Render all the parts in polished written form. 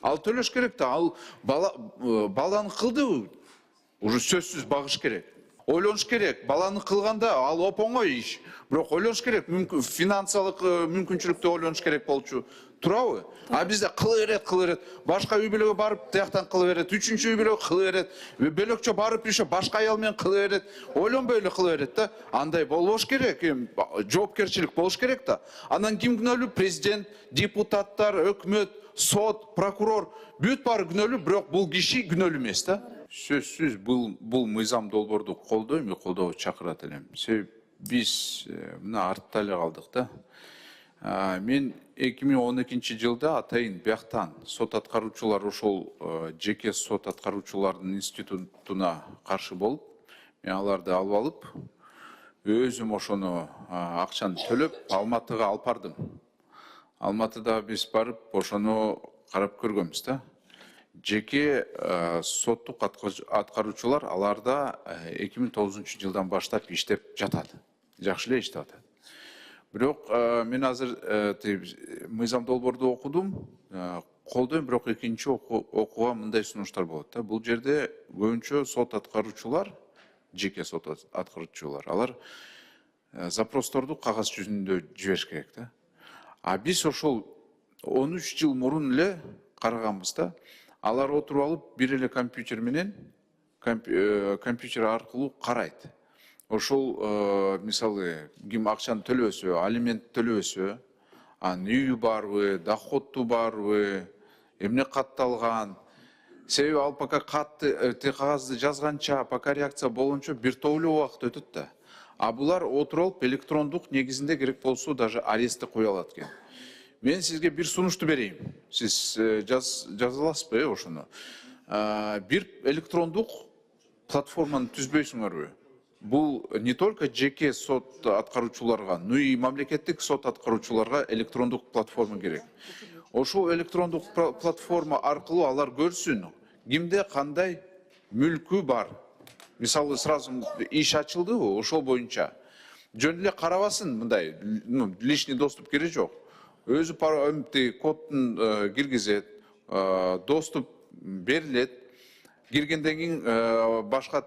Ал төлөш керек да, ал баланы кылды, уже сөзсүз багыш керек. Ойлоныш керек, баланы кылганда ал оп-оңой иш. Бирок ойлоныш керек, финансылык мүмкүнчүлүктү ойлоныш керек болчу. Турабы? А бизде кыла берет. Башка үй бүлөгө барып, тияктан кыла берет. Үчүнчү үй бүлөгө кыла берет. Бөлөкчө барып еще башка аял менен кыла берет. Ойлонбой эле кыла берет да. Андай болбош керек, жоопкерчилик болуш керек да. Анан ким күнөөлүү? Президент, депутаттар, өкмөт, сот, прокурор. Бүт баары күнөөлүү, бирок бул киши күнөөлүү эмес да. Сөзсүз бул мыйзам долбоорду колдойм, колдоого чакырат элем. Себеп биз мына артта эле калдык да. Мен 2012 жылда атайын бияктан сот аткаруучулар ошол жеке сот аткаруучулардын институтуна каршы болуп, мен аларды алып алып, өзүм ошону акчаны төлөп Алматыга алып бардым. Алматыда биз барып ошону карап көргөнбүз да. Жеке соттук аткаруучулар аларда 2009 жылдан баштап иштеп жатат. Жакшы эле иштеп атат. Бирок мен азыр мыйзам долбоорду окудум, колдойм, бирок экинчи окууга мындай сунуштар болот да. Бул жерде көбүнчө сот аткаруучулар, жеке сот аткаруучулар, алар запросторду кагаз жүзүндө жибериш керек да. А биз ошол 13 жыл мурун эле караганбыз да. Алар отуруп алып, бир эле компьютер менен, компьютер аркылуу карайт. Ошол, мисалы, ким акчаны төлөбөсө, алимент төлөбөсө, анын үйү барбы, доходу барбы, эмне катталган. Себеби ал пока кагазды жазганча, пока реакция болгончо бир топ эле убакыт өтөт да. А булар отуруп алып электрондук негизинде керек болсо даже арестти кое алат экен. Мен сизге бир сунушту берейин. Сиз жаза аласызбы ошону? Бир электрондук платформаны түзбөйсүңөрбү? Бул не только жеке сот аткаруучуларга, но и мамлекеттик сот аткаруучуларга электрондук платформа керек. Ошол электрондук платформа аркылуу алар көрсүн, кимде кандай мүлкү бар. Мисалы, сразу иш ачылдыбы, ошол боюнча. Жөн эле карабасын, мындай, лишний доступ кереги жок. Өзү кодтун киргизет, доступ берилет. Киргенден кийин башка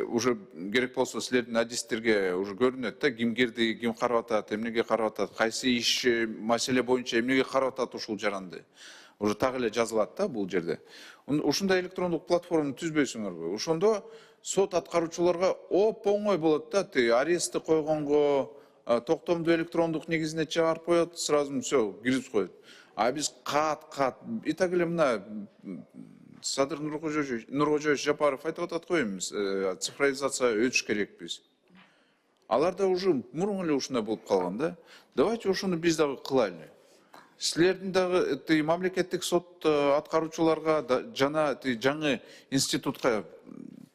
уже керек болсо силердин адистерге уже көрүнөт да, ким кирди, ким карап атат, эмнеге карап атат, кайсы иш маселе боюнча эмнеге карап атат ушул жаранды. Уже так эле жазылат да бул жерде. Ушундай электрондук платформаны түзбөйсүңөрбү? Ошондо сот аткаруучуларга оп-оңой болот да, арестти койгонго, токтомду электрондук негизине чыгарып коет, сразу все киргизип коет. А биз кат. И так эле мына Садыр Нуркожоевич Жапаров айтып атат го эми, цифровизация өтүш керекпиз. Алар да уже мурун эле ушундай болуп калган да. Давайте ошону биз дагы кылайлы. Силердин дагы мамлекеттик сот аткаруучуларга жана жаңы институтка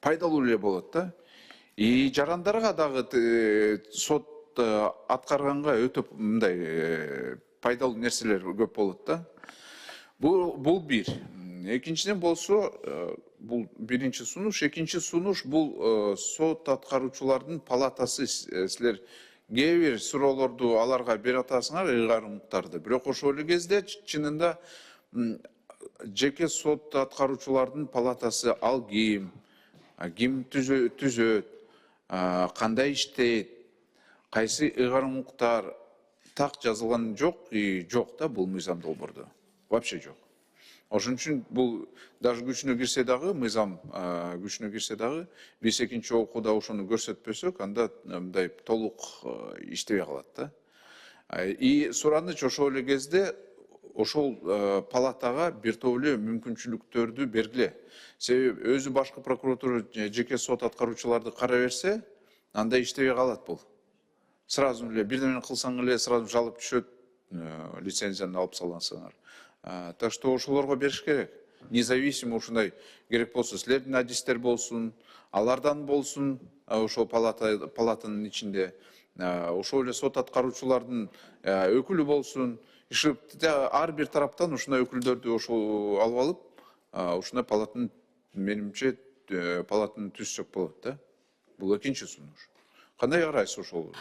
пайдалуу эле болот да. И жарандарга дагы сот аткарганга өтө мындай пайдалуу нерселер көп болот да. Бул бир. Экинчиден болсо, бул биринчи сунуш, экинчи сунуш бул сот аткаруучулардын палатасы. Силер кээ бир суроолорду аларга берип атасыңар, ыйгарымдарды. Бирок ошол эле кезде чынында жеке сот аткаруучулардын палатасы ал ким түзөт, кандай иштейт, кайсы ыйгарымдар так жазылган жок да бул мыйзам долбоордо. Вообще жок. Ошон үчүн бул даже күчүнө кирсе дагы, мыйзам күчүнө кирсе дагы, биз экинчи окууда ошону көрсөтпөсөк, анда мындай толук иштебей калат да. И сураныч ошол эле кезде ошол палатага бир топ эле мүмкүнчүлүктөрдү бергиле. Себеби өзү башкы прокуратура жеке сот аткаруучуларды кара берсе, анда иштебей калат бул. Сразу эле бирдеме кылсаң эле сразу жалоп түшөт, лицензияны алып салсаңар. Так что ошолорго бериш керек. Независимо ушундай керек болсо, силердин адистер болсун, алардан болсун, ошол палатанын ичинде, ошол эле сот аткаруучулардын өкүлү болсун. Ар бир тараптан ушундай өкүлдөрдү ошол алып алып, ушундай палатаны, менимче, палатаны түзсөк болот да. Бул экинчи сунуш. Кандай карайсыз ошол?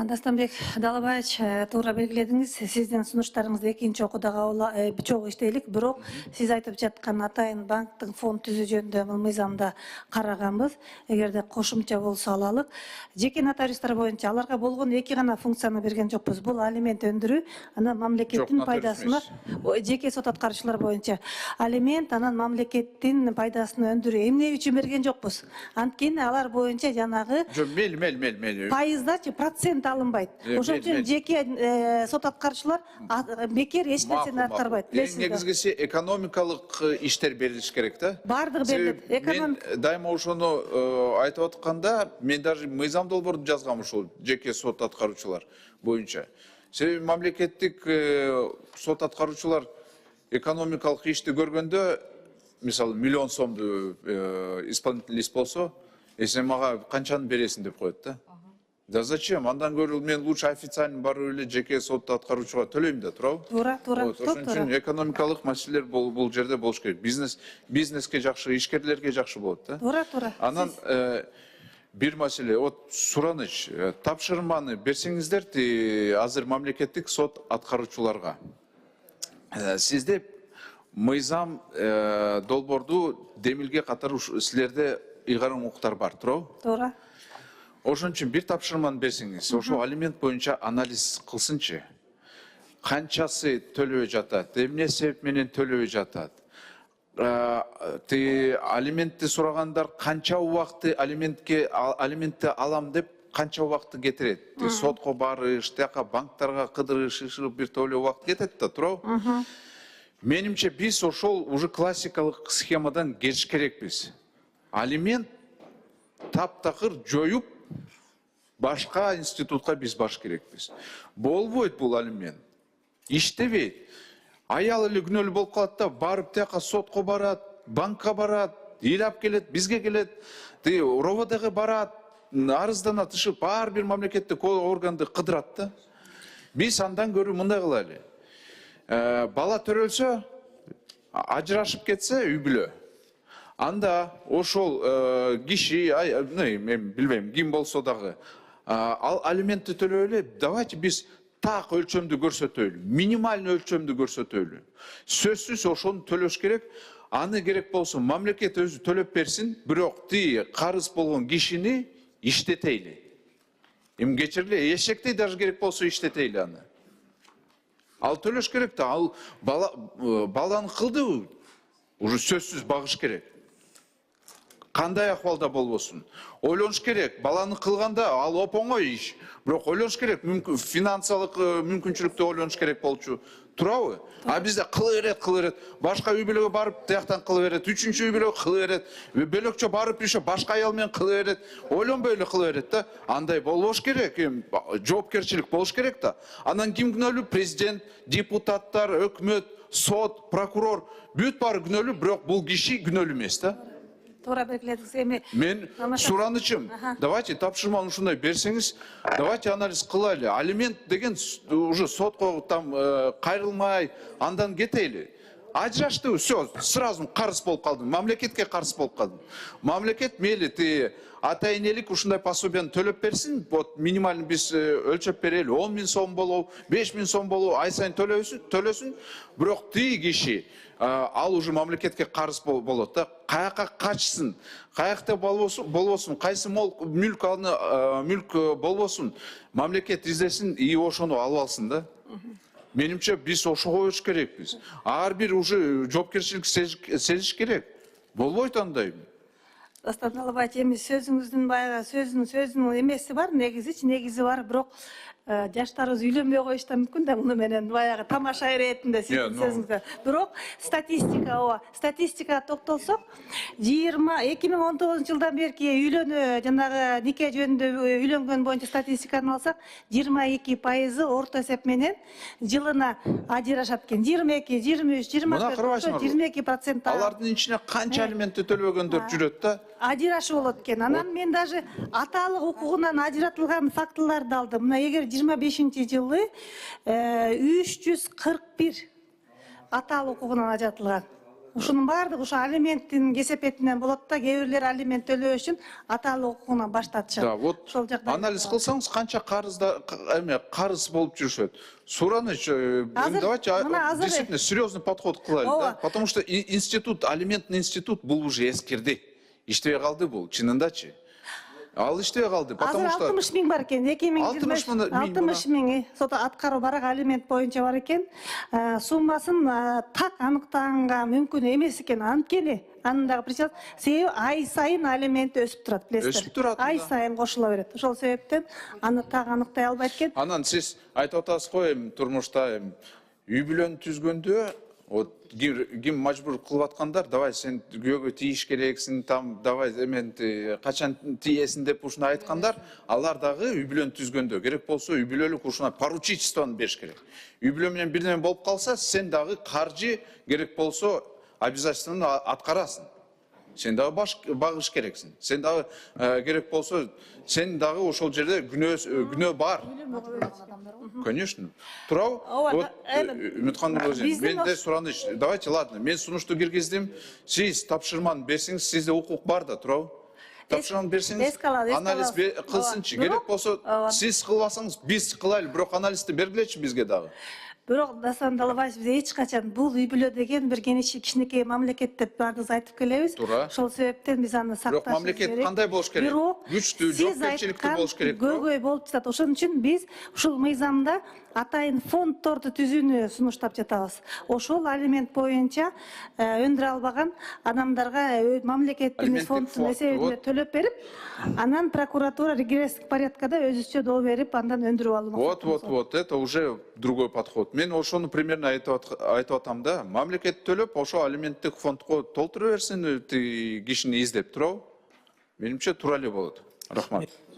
Дастанбек Далабаевич, туура белгиледиңиз. Сиздин сунуштарыңызды экинчи окуууда чогуу иштейлик. Бирок сиз айтып жаткан атайын банктын фонд түзүү жөнүндө мыйзамда караганбыз. Эгерде кошумча болсо алалык. Жеке нотариустар боюнча аларга болгон эки гана функцияны берген жокпуз. Бул алимент өндүрүү, анан мамлекеттин пайдасына, жеке сот аткаруучулар боюнча алимент, анан мамлекеттин пайдасын өндүрүү. Эмне үчүн берген жокпуз? Анткени алар боюнча жанагы пайыздачы процент алынбайт. Ошон үчүн жеке сот аткаруучулар бекер эч нерсени аткарбайт. Негизгиси экономикалык иштер берилиш керек да. Бардыгы берилет. Мен дайыма ошону айтып атканда, мен даже мыйзам долбоорду жазгам ошол жеке сот аткаруучулар боюнча. Себеби мамлекеттик сот аткаруучулар экономикалык ишти көргөндө, мисалы миллион сомду исполнительный иш болсо, сен мага канчаны бересиң деп коет да. Да зачем? Андан көрө мен лучше официально барып эле жеке сот аткаруучуга төлөйм да, туурабы? Туура. Ошон үчүн экономикалык маселелер бул жерде болуш керек. Бизнеске жакшы, ишкерлерге жакшы болот да. Туура. Анан бир маселе, сураныч, тапшырманы берсеңиздерти азыр мамлекеттик сот аткаруучуларга. Сизде мыйзам долбоорду демилге катары силерде ыйгарым укуктар бар, туурабы? Туура. Ошон үчүн бир тапшырманы берсеңиз, ошо алимент боюнча анализ кылсынчы. Канчасы төлөбөй жатат, эмне себеп менен төлөбөй жатат. Алиментти сурагандар канча убакытты алиментти алам деп канча убакытты кетирет. Сотко барыш, тияка банктарга кыдырыш, бир топ эле убакыт кетет да, туурабы? Менимче биз ошол уже классикалык схемадан кетиш керекпиз. Алимент таптакыр жоюп, башка институтка биз баш керекпиз. Болбойт бул алимент. Иштебейт. Аял эле күнөөлүү болуп калат да, барып тияка сотко барат, банкка барат, ыйлап келет, бизге келет, РОВДга барат, арызданат, ар бир мамлекеттик органды кыдырат да. Биз андан көрө мындай кылайлы. Бала төрөлсө, ажырашып кетсе үй бүлө. Анда ошол киши, мен билбейм, ким болсо дагы, алиментти төлөп эле, давайте биз так өлчөмдү көрсөтөлү, минимальный өлчөмдү көрсөтөлү. Сөзсүз ошону төлөш керек. Аны керек болсо мамлекет өзү төлөп берсин, бирок карыз болгон кишини иштетейли. Кечирили, эшектей даже керек болсо иштетейли аны. Ал төлөш керек да, ал баланы кылды, уже сөзсүз багыш керек. Кандай акыбалда болбосун. Ойлонуш керек, баланы кылганда ал оңой иш. Бирок ойлонуш керек, финансылык мүмкүнчүлүктү ойлонуш керек болчу. Туурабы? А бизде кыла берет, башка үй бүлөгө барып тияктан кыла берет, үчүнчү үй бүлөгө кыла берет, бөлөкчө барып еще башка аял менен кыла берет, ойлонбой эле кыла берет да. Андай болбош керек, жоопкерчилик болуш керек да. Анан ким күнөөлүү? Президент, депутаттар, өкмөт, сот, прокурор, бүт баары күнөөлүү, бирок бул киши күнөөлүү эмес да. Туура белгиледиңиз. Мен суранычым, давайте тапшырманы ушундай берсеңиз, давайте анализ кылайлы. Алимент деген уже сотко там кайрылмай, андан кетейли. Ажырашты, все, сразу карыз болуп калдым, мамлекетке карыз болуп калдым. Мамлекет мейли ата энелик ушундай пособияны төлөп берсин, минимальный биз өлчөп берели, 10 000 сом болобу, 5 000 сом болобу, ай сайын төлөсүн, бирок киши ал уже мамлекетке карыз болот да. Каяка качсын, каякта болбосун, кайсы мүлк болбосун, мамлекет издесин и ошону алып алсын да. Менимче биз ошого коюш керекпиз. Ар бир уже жоопкерчилик сезиш керек. Болбойт андай. Дастан Алабаевич, эми сөзүңүздүн баягы сөзүнүн эмеси бар, негизи бар, бирок жаштарыбыз үйлөнбөй коюшу да мүмкүн да, муну менен баягы тамаша иретинде сиздин сөзүңүздө. Бирок статистикага токтолсок, 2019 жылдан берки үйлөнүү жанагы нике жөнүндө үйлөнгөн боюнча статистиканы алсак, 22% орто эсеп менен жылына ажырашат экен. 22, 23, 22%. Алардын ичине канча алиментти төлөбөгөндөр жүрөт да? Ажырашуу болот экен. Анан мен даже аталык укугунан ажыратылган фактыларды алдым. Мына эгер 25-жылы 341 аталык укугунан ажыратылган. Ушунун баардыгы ушу алименттин кесепетинен болот да, кээ бирлер алимент төлөө үчүн атаалуу укугунан баш тартышат. Да, вот Ошол жакта анализ кылсаңыз канча карыз болуп жүрүшөт. Сураныч, давайте действительно серьезный подход кылайлы, да? Потому что институт, алиментный институт бул уже эскирди. Иштебей калды бул, чынындачы. Ал иштебей калды, потому что 60 миң бар экен, 60 миңи сот аткаруу барак алимент боюнча бар экен. Суммасын так аныктаганга мүмкүн эмес экен. Анткени анын дагы причина себеби ай сайын алимент өсүп турат, билесиздер. Өсүп турат. Ай сайын кошула берет. Ошол себептен аны так аныктай албайт экен. Анан сиз айтып атасыз го, турмушта үй бүлөнү түзгөндө вот ким мажбур кылып аткандар, давай сен күйөөгө тийиш керексиң, там давай эмен качан тиесиң деп ушуну айткандар, алар дагы үй бүлөнү түзгөндө керек болсо үй бүлөлүк ушуна поручительствону бериш керек. Үй бүлө менен бир неме болуп калса, сен дагы каржы керек болсо обязательствону аткарасың. Сен дагы багыш керексиң. Сен дагы керек болсо, сен дагы ошол жерде күнөө бар. Конечно. Турабы? Вот, Үмүткан Нургазиевна, менде сураныч. Давайте, ладно, мен сунушту киргиздим. Сиз тапшырманы берсеңиз, сизде укук бар да, турабы? Тапшырманы берсеңиз, анализ кылсынчы. Керек болсо, сиз кылбасаңыз, биз кылайлы, бирок анализди бергилечи бизге дагы. Бирок Дастан Далабаев биз эч качан бул үй бүлө деген бир кичинекей мамлекет деп баардыгыбыз айтып келебиз. Ошол себептен биз аны сакташыбыз керек. Бирок мамлекет кандай болуш керек? Күчтүү, жоопкерчиликтүү болуш керек. Көйгөй болуп жатат. Ошон үчүн биз ушул мыйзамда атайын фонддорду түзүүнү сунуштап жатабыз. Ошол алимент боюнча өндүрө албаган адамдарга мамлекеттин фондунун эсебинде төлөп берип, анан прокуратура регрессик порядкада өзүчө доо берип, андан өндүрүп алуу. Вот, это уже другой подход. Мен ошону примерно айтып атам да, мамлекет төлөп, ошо алименттик фондко толтура берсин, кишини издеп турабы. Менимче тура эле болот. Рахмат.